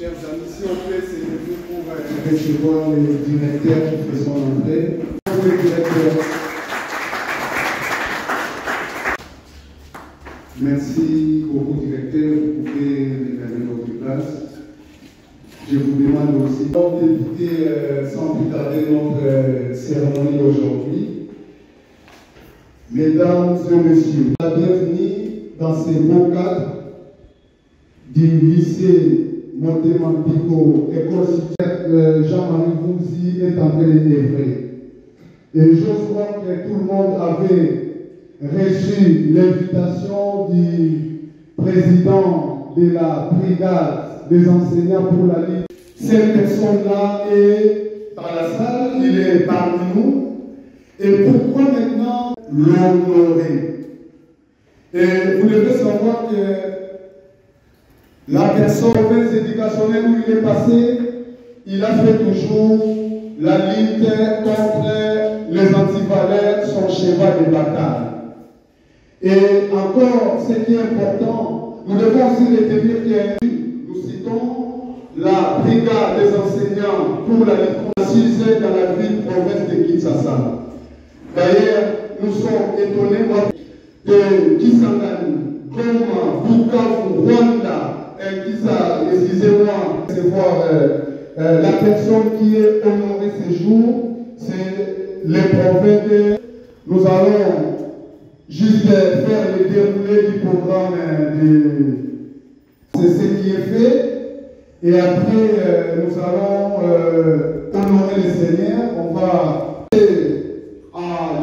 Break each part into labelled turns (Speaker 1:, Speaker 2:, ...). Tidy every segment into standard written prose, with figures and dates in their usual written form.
Speaker 1: Chers amis, si on peut s'élever pour recevoir le directeur qui fait son entrée. Le directeur. Merci beaucoup, directeur. Vous pouvez regagner votre place. Je vous demande aussi d'éviter sans plus tarder notre cérémonie aujourd'hui. Mesdames et messieurs, la bienvenue dans ces beaux cadres du lycée Monté-Mampico, école Jean-Marie Vouzi est en train d'œuvrer. Et j'ose croire que tout le monde avait reçu l'invitation du président de la brigade des enseignants pour la Ligue. Cette personne-là est dans la salle, il est parmi nous. Et pourquoi maintenant l'honorer? Et vous devez savoir que la personne éducationnelle où il est passé, il a fait toujours la lutte contre les antivaleurs, son cheval de bataille. Et encore, ce qui est important, nous devons aussi retenir que nous citons la brigade des enseignants pour la lutte assise dans la ville province de Kinshasa. D'ailleurs, nous sommes étonnés de Kisangani, Goma, Bukavu, Rwanda, excusez-moi, c'est voir la personne qui est honorée ce jour, c'est les prophètes. Nous allons juste faire le déroulé du programme. C'est ce qui est fait. Et après, nous allons honorer le Seigneur. On va à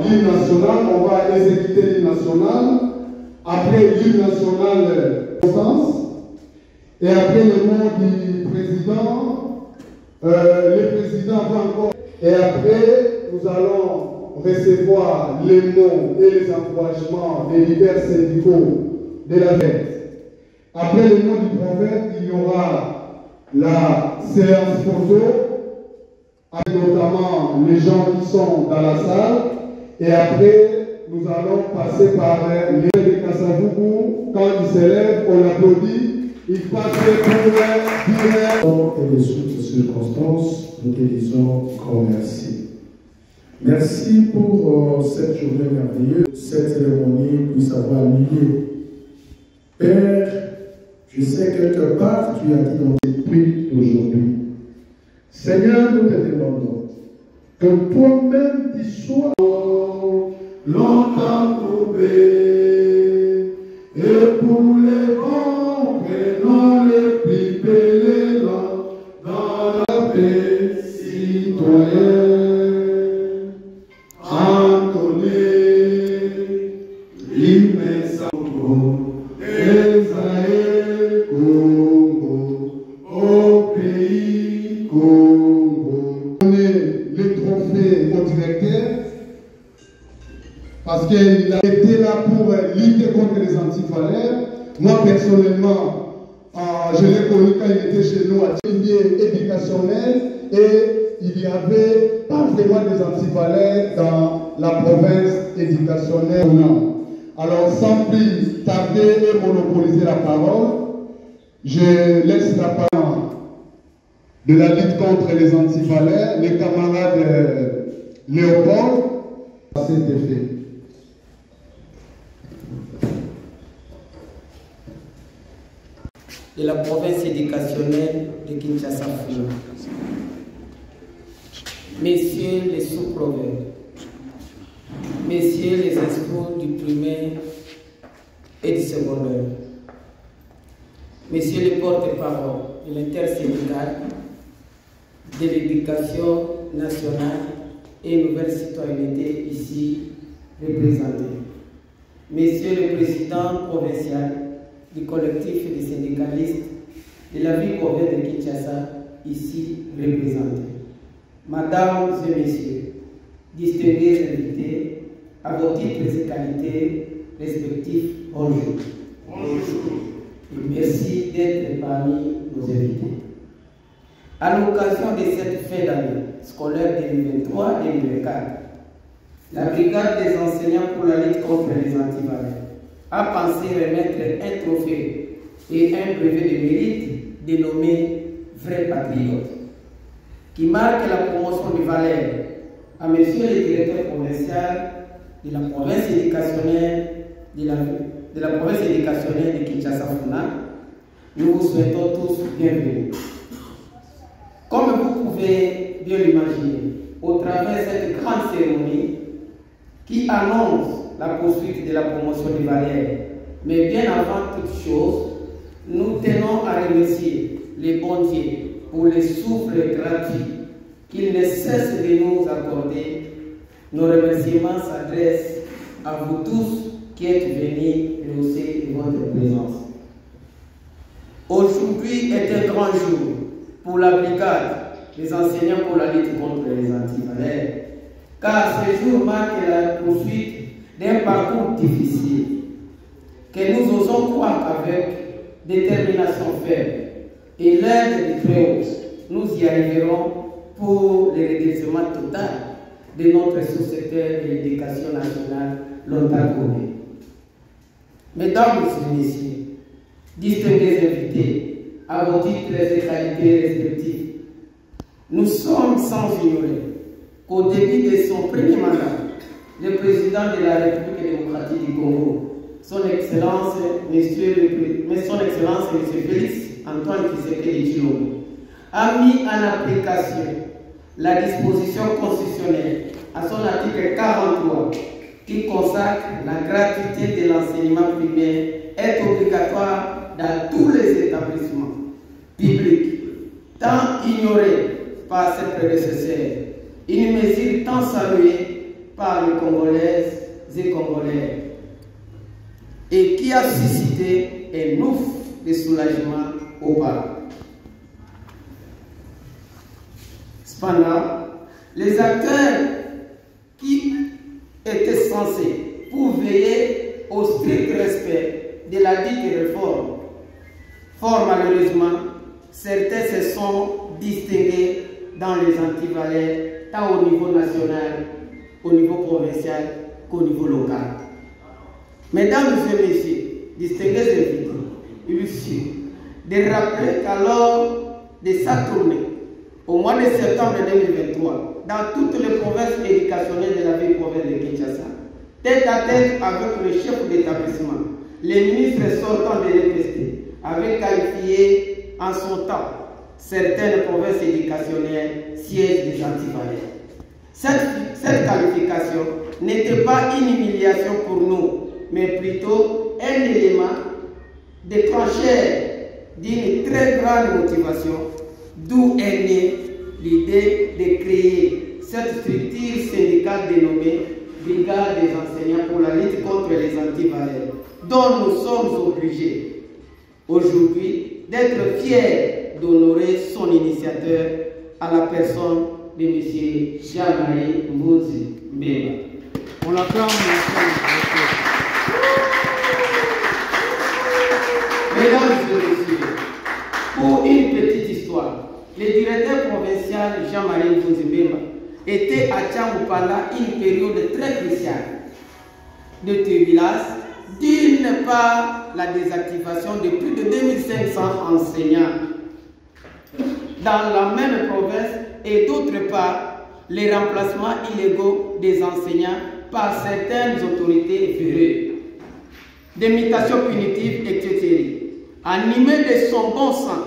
Speaker 1: l'hymne national, on va exécuter l'hymne national. Après l'hymne national, et après le mot du président, le président va encore. Et après, nous allons recevoir les mots et les encouragements des leaders syndicaux de la fête. Après le mot du prophète, il y aura la séance photo, avec notamment les gens qui sont dans la salle. Et après, nous allons passer par les de Kasavubu. Quand il s'élève, on applaudit. Il passe pour dire.
Speaker 2: Et les autres circonstances, nous te disons grand merci. Merci pour cette journée merveilleuse, cette cérémonie puisse avoir lieu. Père, je sais quelque part tu as dit dans tes prix d'aujourd'hui. Seigneur, nous te demandons que toi-même tu sois longtemps trouvé et pour les bons prénoms les plus bellants dans la paix citoyenne. Antoné, l'immense Congo, Esaïe Congo, au pays Congo.
Speaker 1: Donner le trophée au directeur parce qu'il a été là pour lutter contre les antivaleurs. Moi personnellement, je l'ai connu quand il était chez nous à Timier éducationnel et il n'y avait pas vraiment des antivaleurs dans la province éducationnelle. Alors sans plus tarder et monopoliser la parole, je laisse la parole de la lutte contre les antivaleurs, les camarades Léopold, à cet effet.
Speaker 3: De la province éducationnelle de Kinshasa. Messieurs les sous-provinces, messieurs les esprits du primaire et du secondaire, messieurs les porte-parole de l'intersyndicale de l'éducation nationale et nouvelle citoyenneté ici représentés, messieurs le président provincial du collectif des syndicalistes de la ville province de Kinshasa, ici représentés. Mesdames et messieurs, distingués invités, à vos titres et qualités respectifs, bonjour. Bonjour. Et merci d'être parmi nos invités. À l'occasion de cette fin d'année scolaire 2023-2024, la brigade des enseignants pour la lutte contre les antivaleurs a pensé remettre un trophée et un brevet de mérite dénommé vrais patriotes, qui marque la promotion des valeurs à Monsieur le directeur provincial de la province éducationnelle de la province éducationnelle de Kinshasa-Funa. Nous vous souhaitons tous bienvenue. Comme vous pouvez bien l'imaginer, au travers de cette grande cérémonie qui annonce la poursuite de la promotion des valeurs, mais bien avant toute chose, nous tenons à remercier les bons dieux pour les souffles gratuits qu'ils ne cessent de nous accorder. Nos remerciements s'adressent à vous tous qui êtes venus rehausser de votre présence. Aujourd'hui est un grand jour pour la brigade des enseignants pour la lutte contre les antivaleurs, car ce jour marque la poursuite d'un parcours difficile que nous osons croire qu'avec détermination ferme et l'aide du Très-Haut, nous y arriverons pour le redressement total de notre sous-secteur de l'éducation nationale, l'Ontario. Mesdames et messieurs, distingués invités, à vos titres et qualités respectifs, nous sommes sans ignorer qu'au début de son premier mandat, le président de la République démocratique du Congo, son Excellence, Monsieur Félix Antoine Tshisekedi Tshilombo, a mis en application la disposition constitutionnelle à son article 43 qui consacre la gratuité de l'enseignement primaire est obligatoire dans tous les établissements publics, tant ignorée par ses prédécesseurs, une mesure tant saluée par les Congolaises et Congolais, et qui a suscité un ouf de soulagement aux parents. Cependant, les acteurs qui étaient censés pour veiller au strict respect de la dite réforme, fort malheureusement, certains se sont distingués dans les antivaleurs, tant au niveau national, au niveau provincial qu'au niveau local. Mesdames et messieurs, distingués invités, il suffit de rappeler qu'alors de sa tournée, au mois de septembre 2023, dans toutes les provinces éducationnelles de la ville province de Kinshasa, tête à tête avec le chef d'établissement, les ministres sortants de l'EPST avaient qualifié en son temps certaines provinces éducationnelles sièges des antivaleurs. Cette qualification n'était pas une humiliation pour nous, mais plutôt un élément déclencheur d'une très grande motivation, d'où est née l'idée de créer cette structure syndicale dénommée Brigade des enseignants pour la lutte contre les antivaleurs, dont nous sommes obligés aujourd'hui d'être fiers d'honorer son initiateur à la personne de M. Jean-Marie Mbunzi Mbemba. On l'acclame. Mesdames et messieurs, pour une petite histoire, le directeur provincial Jean-Marie Mbunzi Mbemba était à Tchangou pendant une période très cruciale de turbulence. D'une part, la désactivation de plus de 2500 enseignants dans la même province et d'autre part, les remplacements illégaux des enseignants par certaines autorités fédérales. Des mutations punitives, etc. Animé de son bon sens,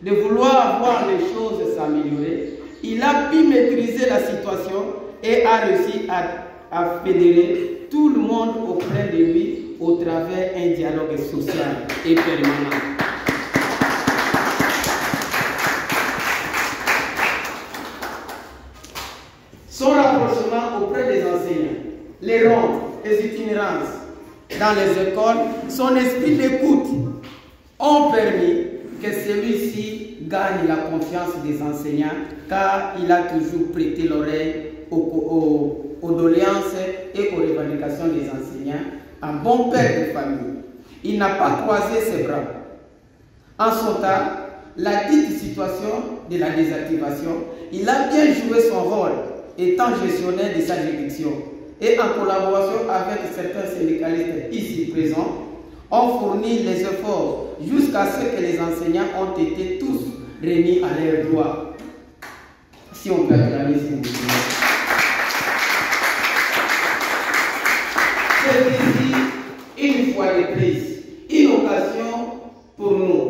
Speaker 3: de vouloir voir les choses s'améliorer, il a pu maîtriser la situation et a réussi à fédérer tout le monde auprès de lui au travers un dialogue social et permanent. Son rapprochement auprès des enseignants, les rondes, les itinérances dans les écoles, son esprit d'écoute ont permis que celui-ci gagne la confiance des enseignants, car il a toujours prêté l'oreille aux doléances et aux revendications des enseignants, un bon père de famille. Il n'a pas croisé ses bras. En son temps, la dite situation de la désactivation, il a bien joué son rôle étant gestionnaire de sa juridiction et en collaboration avec certains syndicalistes ici présents, ont fourni les efforts jusqu'à ce que les enseignants ont été tous remis à leur droit. Si on peut acclamer, s'il vous plaît. C'est ici, une fois de plus, une occasion pour nous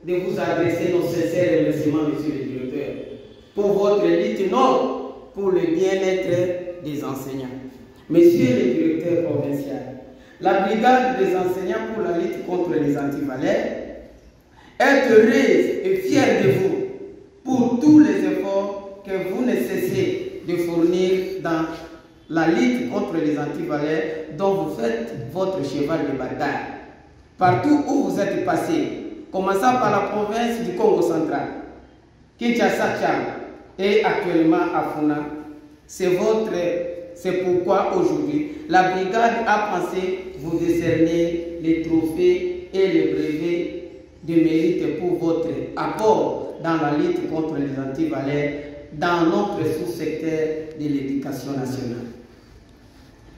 Speaker 3: de vous adresser nos sincères remerciements, monsieur le directeur, pour votre lutte, non pour le bien-être des enseignants. Monsieur le directeur provincial, la brigade des enseignants pour la lutte contre les antivaleurs est heureuse et fière de vous pour tous les efforts que vous ne cessez de fournir dans la lutte contre les antivaleurs dont vous faites votre cheval de bataille. Partout où vous êtes passé, commençant par la province du Congo central, Kinshasa et actuellement à Funa, c'est pourquoi aujourd'hui la brigade a pensé vous décerner les trophées et les brevets de mérite pour votre apport dans la lutte contre les antivaleurs dans notre sous-secteur de l'éducation nationale.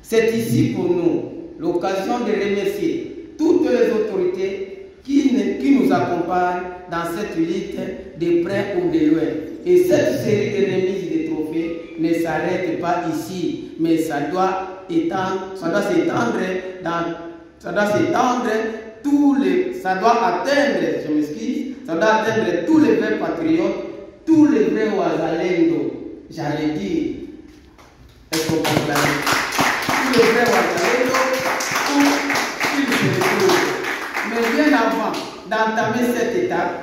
Speaker 3: C'est ici pour nous l'occasion de remercier toutes les autorités qui nous accompagnent dans cette lutte de près ou de loin. Et cette série de remises de trophées ne s'arrête pas ici, mais ça doit s'étendre tous les vrais patriotes, tous les vrais Wazalendo, j'allais dire, est-ce qu'on peut parler? Tous les vrais Wazalendo, où ils se retrouvent. Mais bien avant d'entamer cette étape,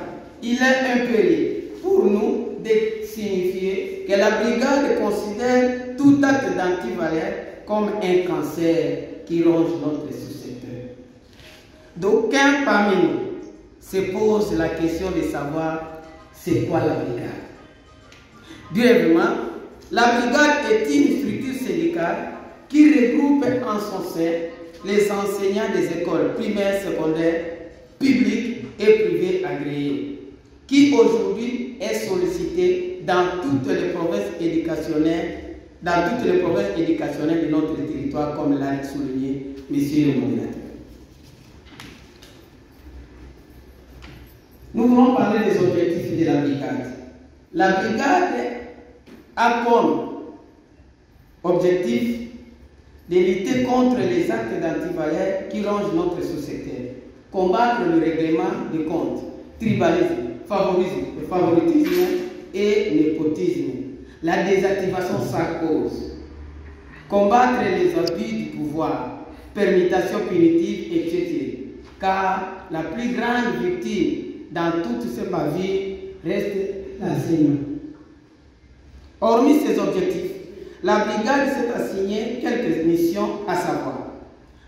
Speaker 3: il est impérieux pour nous de signifier que la brigade considère tout acte d'antivaleur comme un cancer qui ronge notre sous-secteur. D'aucuns parmi nous se posent la question de savoir c'est quoi la brigade. Brièvement, la brigade est une structure syndicale qui regroupe en son sein les enseignants des écoles primaires, secondaires, publiques et privées agréées, qui aujourd'hui est sollicité dans toutes les provinces éducationnelles, de notre territoire, comme l'a souligné Monsieur le modérateur. Nous voulons parler des objectifs de la brigade. La brigade a comme objectif de lutter contre les actes d'antivaleurs qui rongent notre sous-secteur, combattre le règlement des comptes, tribalisme, favoritisme et népotisme, la désactivation sans cause, combattre les abus du pouvoir, permutation punitive, etc. Car la plus grande victime dans toute cette vie reste l'enseignant. Hormis ces objectifs, la brigade s'est assignée quelques missions, à savoir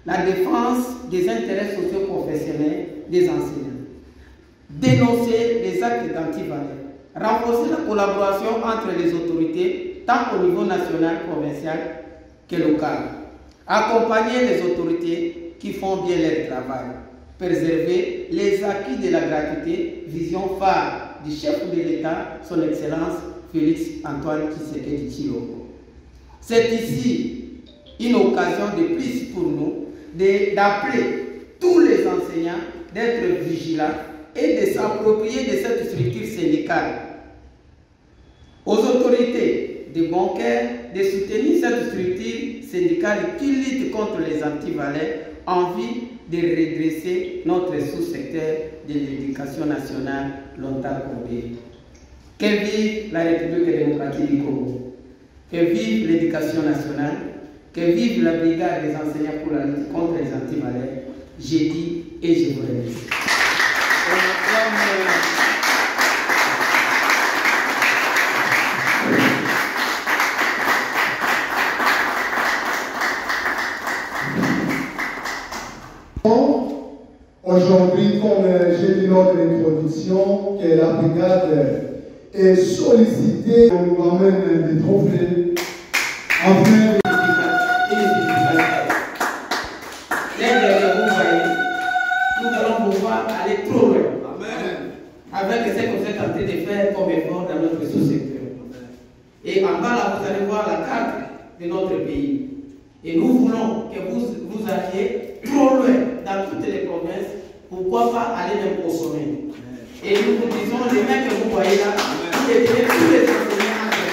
Speaker 3: la défense des intérêts socio-professionnels des enseignants, dénoncer les actes d'antivaleurs, renforcer la collaboration entre les autorités, tant au niveau national, provincial que local, accompagner les autorités qui font bien leur travail, préserver les acquis de la gratuité, vision phare du chef de l'État, son Excellence Félix Antoine Tshisekedi Tshilombo. C'est ici une occasion de plus pour nous d'appeler tous les enseignants d'être vigilants et de s'approprier de cette structure syndicale. Aux autorités de bon cœur de soutenir cette structure syndicale qui lutte contre les antivaleurs en vue de redresser notre sous-secteur de l'éducation nationale longtemps courbé. Que vive la République démocratique du Congo, que vive l'éducation nationale, que vive la brigade des enseignants pour la lutte contre les antivaleurs. J'ai dit et je vous remercie.
Speaker 1: Aujourd'hui, comme j'ai dit lors de l'introduction, que la brigade est sollicitée, on nous amène des trophées afin de...
Speaker 3: Nous allons pouvoir aller trop loin. Avec ce que vous êtes en train de faire comme effort dans notre sous-secteur. Et en bas là, vous allez voir la carte de notre pays. Et nous voulons que vous alliez trop loin dans toutes les provinces. Pourquoi pas aller même au sommet? Et nous vous disons, les mains que vous voyez là, vous les tenez tous les enseignants à faire.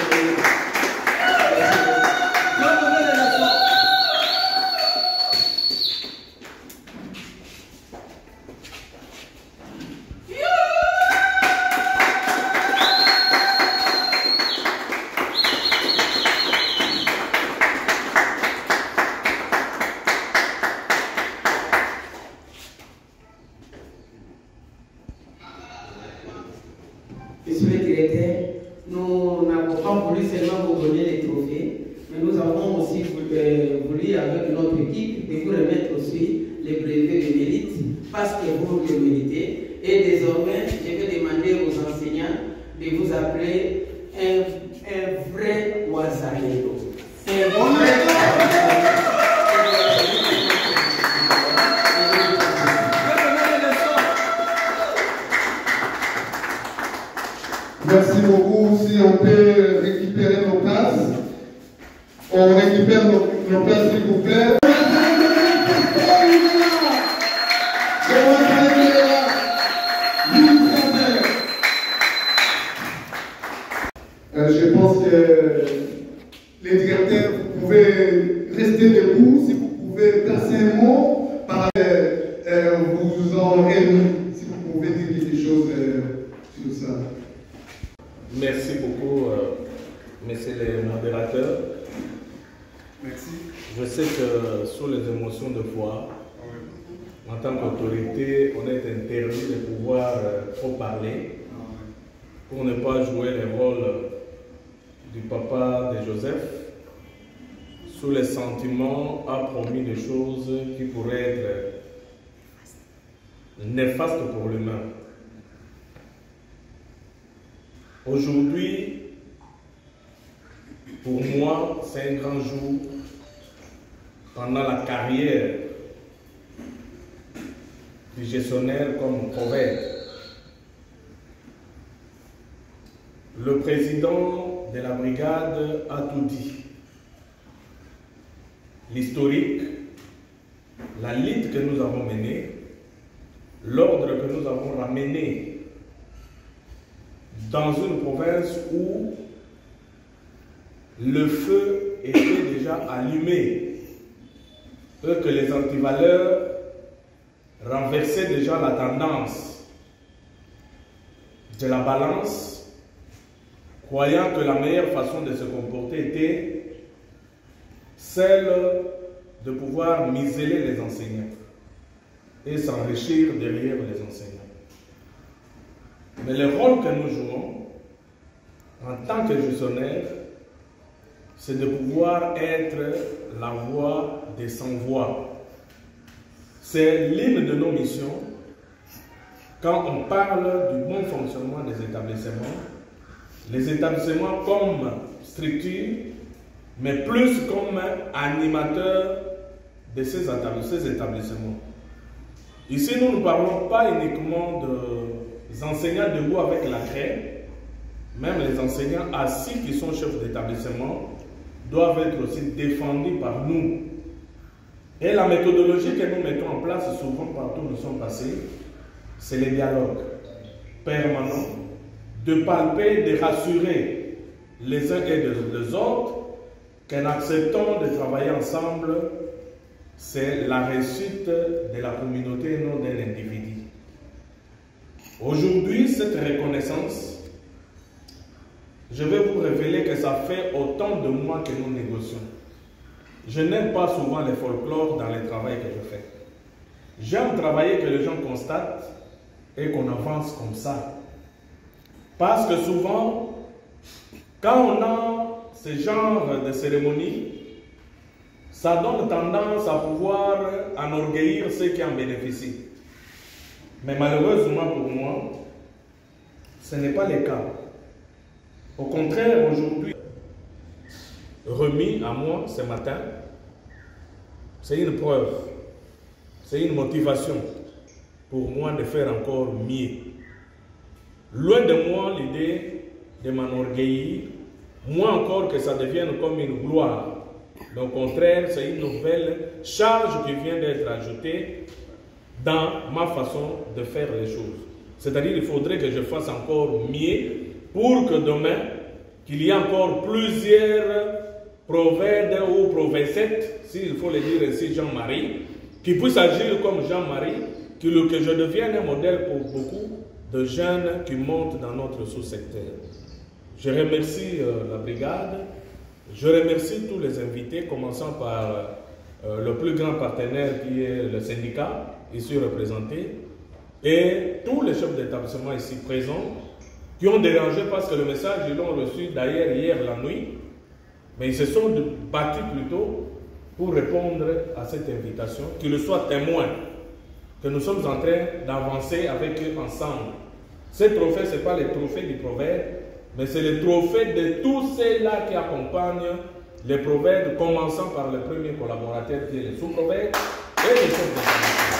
Speaker 3: Monsieur le directeur, nous n'avons pas voulu seulement vous donner les trophées, mais nous avons aussi voulu, avec notre équipe, de vous remettre aussi les brevets de mérite, parce que vous le méritez. Et désormais, je vais demander aux enseignants de vous appeler un vrai Ouazalendo. Un vrai
Speaker 1: Merci beaucoup. Si on peut récupérer nos places, on récupère nos places, s'il vous plaît. Je pense que les directeurs, vous pouvez rester debout. Si vous pouvez placer un mot, vous en réunissez. Si vous pouvez dire quelque chose sur ça.
Speaker 4: Merci beaucoup, messieurs les modérateurs.
Speaker 1: Merci.
Speaker 4: Je sais que sur les émotions de foi, en tant qu'autorité, on est interdit de pouvoir trop parler pour ne pas jouer le rôle du papa de Joseph. Sous les sentiments, a promis des choses qui pourraient être néfastes pour l'humain. Aujourd'hui, pour moi, c'est un grand jour pendant la carrière du gestionnaire comme proverbe. Le président de la brigade a tout dit. L'historique, la lutte que nous avons menée, l'ordre que nous avons ramené dans une province où le feu était déjà allumé, que les antivaleurs renversaient déjà la tendance de la balance, croyant que la meilleure façon de se comporter était celle de pouvoir museler les enseignants et s'enrichir derrière les enseignants. Mais le rôle que nous jouons en tant que gestionnaire, c'est de pouvoir être la voix des sans-voix. C'est l'une de nos missions quand on parle du bon fonctionnement des établissements. Les établissements comme structure, mais plus comme animateur de ces établissements. Ici, nous ne parlons pas uniquement des enseignants debout avec la craie, même les enseignants assis qui sont chefs d'établissement doivent être aussi défendus par nous. Et la méthodologie que nous mettons en place souvent partout où nous sommes passés, c'est le dialogue permanent, de palper, de rassurer les uns et les autres qu'en acceptant de travailler ensemble, c'est la réussite de la communauté et non d'un individu. Aujourd'hui, cette reconnaissance, je vais vous révéler que ça fait autant de mois que nous négocions. Je n'aime pas souvent les folklores dans le travail que je fais. J'aime travailler que les gens constatent et qu'on avance comme ça. Parce que souvent, quand on a ce genre de cérémonie, ça donne tendance à pouvoir enorgueillir ceux qui en bénéficient. Mais malheureusement pour moi, ce n'est pas le cas. Au contraire, aujourd'hui, remis à moi ce matin, c'est une preuve, c'est une motivation pour moi de faire encore mieux. Loin de moi l'idée de m'enorgueillir, moins encore que ça devienne comme une gloire. Au contraire, c'est une nouvelle charge qui vient d'être ajoutée dans ma façon de faire les choses. C'est-à-dire qu'il faudrait que je fasse encore mieux pour que demain, qu'il y ait encore plusieurs prophètes ou prophétesses, s'il faut le dire ainsi, Jean-Marie, qui puissent agir comme Jean-Marie, que je devienne un modèle pour beaucoup de jeunes qui montent dans notre sous-secteur. Je remercie la brigade, je remercie tous les invités, commençant par le plus grand partenaire qui est le syndicat, ici représenté, et tous les chefs d'établissement ici présents, qui ont dérangé parce que le message, ils l'ont reçu d'ailleurs hier la nuit, mais ils se sont battus plutôt pour répondre à cette invitation, qu'ils soient témoins que nous sommes en train d'avancer avec eux ensemble. Ces trophées, ce n'est pas les trophées du prophète, mais c'est les trophées de tous ceux-là qui accompagnent les prophètes, commençant par le premier collaborateur qui est le sous-prophète et le chef d'établissement.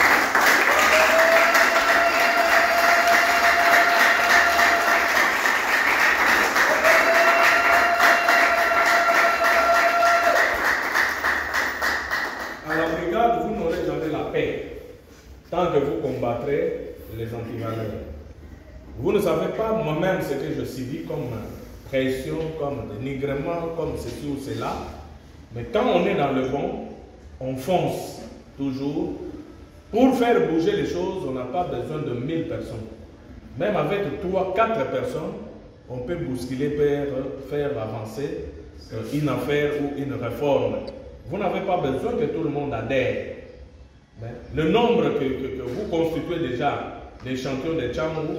Speaker 4: À la brigade, vous n'aurez jamais la paix tant que vous combattrez les antivaleurs. Vous ne savez pas moi-même ce que je subis comme pression, comme dénigrement, comme ceci ou cela. Mais quand on est dans le bon, on fonce toujours. Pour faire bouger les choses, on n'a pas besoin de 1000 personnes. Même avec 3, 4 personnes, on peut bousculer pour faire avancer une affaire ou une réforme. Vous n'avez pas besoin que tout le monde adhère. Le nombre que vous constituez déjà l'échantillon de Tchangou,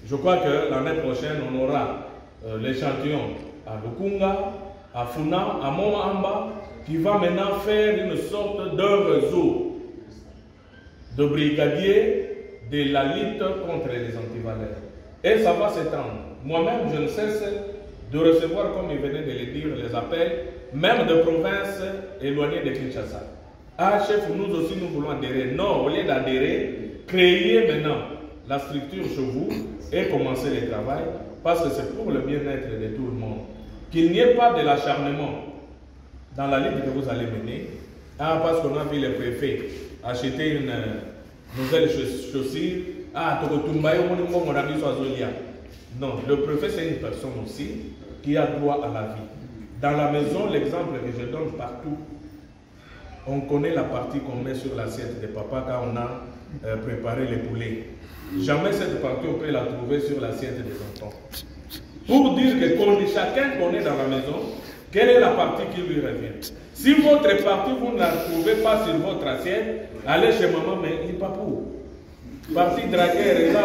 Speaker 4: je crois que l'année prochaine, on aura l'échantillon à Lukunga, à Funa, à Moamba, qui va maintenant faire une sorte de réseau de brigadiers de la lutte contre les antivaleurs. Et ça va s'étendre. Moi-même, je ne cesse de recevoir, comme il venait de le dire, les appels, même de provinces éloignées de Kinshasa. Ah, chef, nous aussi, nous voulons adhérer. Non, au lieu d'adhérer, créez maintenant la structure chez vous et commencer le travail, parce que c'est pour le bien-être de tout le monde. Qu'il n'y ait pas de l'acharnement dans la lutte que vous allez mener. Ah, parce qu'on a vu le préfet acheter une nouvelle chaussure. Ah, non, le préfet, c'est une personne aussi qui a droit à la vie. Dans la maison, l'exemple que je donne partout, on connaît la partie qu'on met sur l'assiette de papa quand on a préparé les poulets. Jamais cette partie, on peut la trouver sur l'assiette des enfants. Pour dire que chacun connaît dans la maison quelle est la partie qui lui revient. Si votre partie, vous ne la trouvez pas sur votre assiette, allez chez maman, mais il n'est pas pour. Partie dragueur, et là,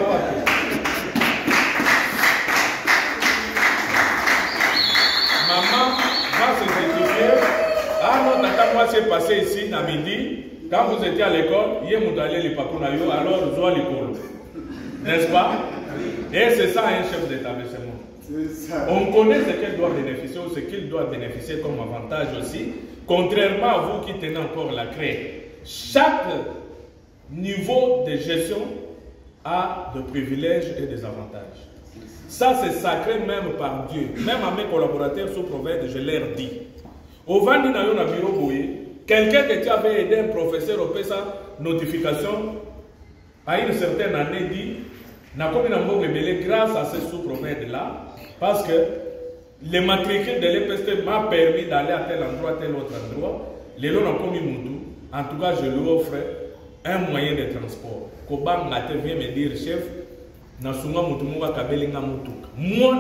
Speaker 4: maman va se justifier. Ah non, tata, moi c'est passé ici, à midi, quand vous étiez à l'école, il y a mon allé les papounayo, alors zoa l'école. N'est-ce pas? Et c'est ça un chef d'établissement. On connaît ce qu'elle doit bénéficier ou ce qu'il doit bénéficier comme avantage aussi, contrairement à vous qui tenez encore la craie. Chaque niveau de gestion a des privilèges et des avantages. Ça, c'est sacré même par Dieu. Même à mes collaborateurs sous-prophètes, je leur dis. Au Vandi na yon a bureau bouillé, quelqu'un qui avait aidé un professeur au sa notification, à une certaine année dit, n'a comme une grâce à ce sous-prophète-là, parce que les matricules de l'EPST m'a permis d'aller à tel endroit, tel autre endroit. Les lots n'ont pas mis Moutou. En tout cas, je lui offre un moyen de transport. Kobam Nate vient me dire, chef, moi,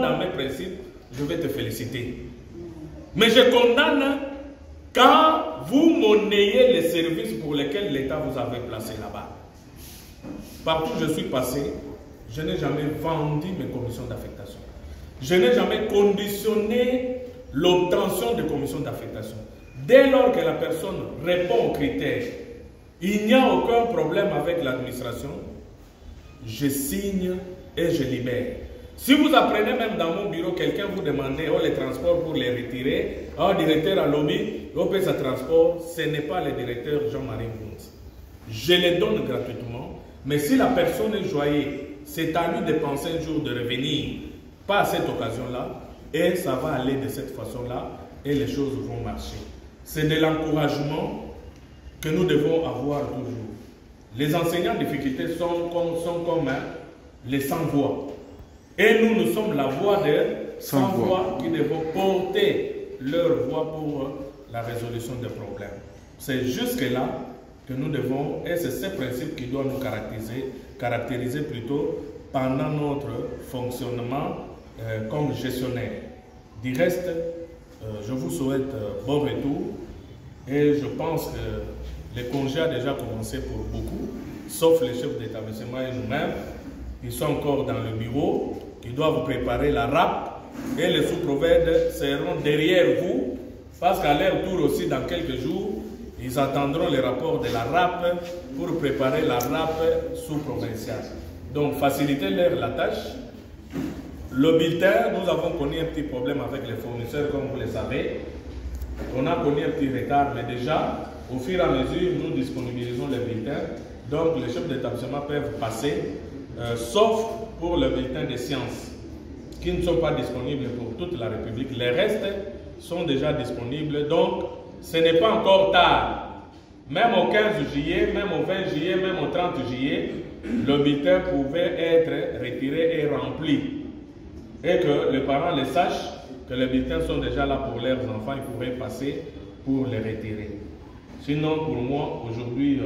Speaker 4: dans mes principes, je vais te féliciter. Mais je condamne quand vous monnayez les services pour lesquels l'État vous avait placé là-bas. Partout où je suis passé, je n'ai jamais vendu mes commissions d'affectation. Je n'ai jamais conditionné l'obtention de commissions d'affectation. Dès lors que la personne répond aux critères, il n'y a aucun problème avec l'administration, je signe et je libère. Si vous apprenez même dans mon bureau, quelqu'un vous demande les transports pour les retirer, directeur à lobby, paye sa transport, ce n'est pas le directeur Jean-Marie Mounz. Je les donne gratuitement, mais si la personne est joyeuse, c'est à lui de penser un jour de revenir, pas à cette occasion-là, et ça va aller de cette façon-là, et les choses vont marcher. C'est de l'encouragement que nous devons avoir toujours. Les enseignants en difficulté sont comme les sans-voix. Et nous, nous sommes la voix des sans-voix qui devons porter leur voix pour la résolution des problèmes. C'est jusque-là que nous devons, et c'est ce principe qui doit nous caractériser plutôt pendant notre fonctionnement comme gestionnaire. Du reste, je vous souhaite bon retour et je pense que les congés ont déjà commencé pour beaucoup, sauf les chefs d'établissement et nous-mêmes, qui sont encore dans le bureau, qui doivent préparer la RAP et les sous-prophètes seront derrière vous parce qu'à leur tour aussi dans quelques jours, ils attendront les rapports de la RAP pour préparer la RAP sous-provinciale. Donc facilitez-leur la tâche. Le bulletin, nous avons connu un petit problème avec les fournisseurs, comme vous le savez. On a connu un petit retard, mais déjà, au fur et à mesure, nous disponibilisons les bulletins. Donc, les chefs d'établissement peuvent passer, sauf pour le bulletin des sciences, qui ne sont pas disponibles pour toute la République. Les restes sont déjà disponibles. Donc, ce n'est pas encore tard. Même au 15 juillet, même au 20 juillet, même au 30 juillet, le bulletin pouvait être retiré et rempli. Et que les parents le sachent, que les bulletins sont déjà là pour leurs enfants, ils pourraient passer pour les retirer. Sinon, pour moi, aujourd'hui,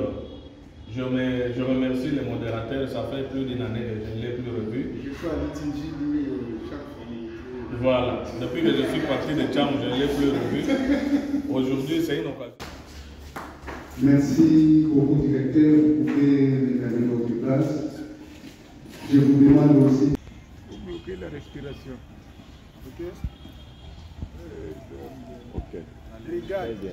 Speaker 4: je remercie les modérateurs. Ça fait plus d'une année que je ne l'ai plus revu.
Speaker 5: Je suis à l'ITJ chaque fois.
Speaker 4: Voilà. Depuis que je suis parti de Tcham, je ne l'ai plus revu. Aujourd'hui, c'est une occasion.
Speaker 1: Merci beaucoup, directeur. Vous pouvez regarder votre place. Je vous demande aussi.
Speaker 5: Bloquer la respiration. Ok?
Speaker 6: Ok.
Speaker 5: Regarde.